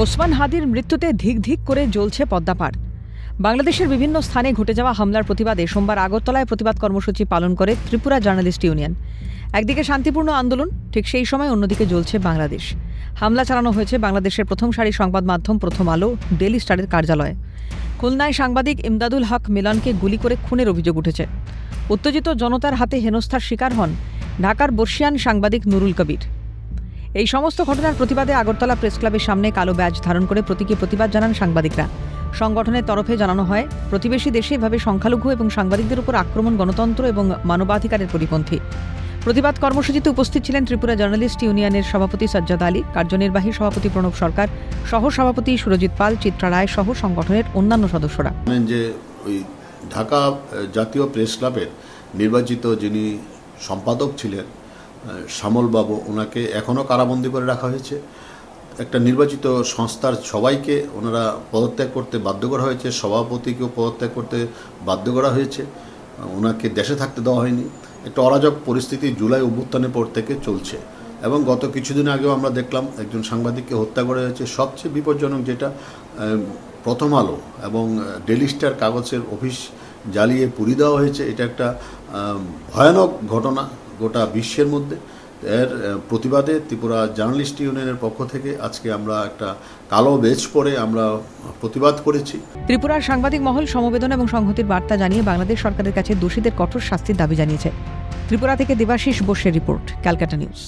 ওসমান হাদির মৃত্যুতে ধিক ধিক করে জ্বলছে পদ্মা পাড়। বাংলাদেশের বিভিন্ন স্থানে ঘটে যাওয়া হামলার প্রতিবাদে সোমবার আগরতলায় প্রতিবাদ কর্মসূচি পালন করে ত্রিপুরা জার্নালিস্ট ইউনিয়ন। একদিকে শান্তিপূর্ণ আন্দোলন, ঠিক সেই সময় অন্যদিকে জ্বলছে বাংলাদেশ। হামলা চালানো হয়েছে বাংলাদেশের প্রথম সারির সংবাদ মাধ্যম প্রথম আলো, ডেইলি স্টারের কার্যালয়ে। খুলনায় সাংবাদিক ইমদাদুল হক মিলনকে গুলি করে খুনের অভিযোগ উঠেছে। উত্তেজিত জনতার হাতে হেনস্থার শিকার হন ঢাকার বর্ষিয়ান সাংবাদিক নুরুল কবির। এই সমস্ত ঘটনার প্রতিবাদে আগরতলা প্রেস ক্লাবের সামনে কালো ব্যাজ ধারণ করে প্রতীকী প্রতিবাদ জানান সাংবাদিকরা। সংগঠনের তরফে জানানো হয়, প্রতিবেশী দেশে এভাবে সংখ্যালঘু এবং সাংবাদিকদের উপর আক্রমণ গণতন্ত্র এবং মানবাধিকারের পরিপন্থী। প্রতিবাদ কর্মসূচিতে উপস্থিত ছিলেন ত্রিপুরা জার্নালিস্ট ইউনিয়নের সভাপতি সজ্জাদ আলী, কার্যনির্বাহী সভাপতি প্রণব সরকার, সহ সভাপতি সুরজিৎ পাল, চিত্রা রায় সহ সংগঠনের অন্যান্য সদস্যরা। যে ওই ঢাকা জাতীয় প্রেস ক্লাবের নির্বাচিত যিনি সম্পাদক ছিলেন শ্যামল বাবু, ওনাকে এখনও কারাবন্দী করে রাখা হয়েছে। একটা নির্বাচিত সংস্থার সবাইকে ওনারা পদত্যাগ করতে বাধ্য করা হয়েছে, সভাপতিকেও পদত্যাগ করতে বাধ্য করা হয়েছে, ওনাকে দেশে থাকতে দেওয়া হয়নি। একটা অরাজক পরিস্থিতি জুলাই অভ্যুত্থানের পর থেকে চলছে এবং গত কিছুদিন আগেও আমরা দেখলাম একজন সাংবাদিককে হত্যা করা হয়েছে। সবচেয়ে বিপজ্জনক যেটা, প্রথম আলো এবং ডেইলি স্টার কাগজের অফিস জ্বালিয়ে পুড়িয়ে দেওয়া হয়েছে। এটা একটা ভয়ানক ঘটনা গোটা বিশ্বের মধ্যে। এর প্রতিবাদে ত্রিপুরা জার্নালিস্ট ইউনিয়নের পক্ষ থেকে আজকে আমরা একটা কালো বেজ পরে আমরা প্রতিবাদ করেছি। ত্রিপুরার সাংবাদিক মহল সমবেদনা এবং সংহতির বার্তা জানিয়ে বাংলাদেশ সরকারের কাছে দোষীদের কঠোর শাস্তির দাবি জানিয়েছে। ত্রিপুরা থেকে দেবাশিস বোসের রিপোর্ট, ক্যালকাটা নিউজ।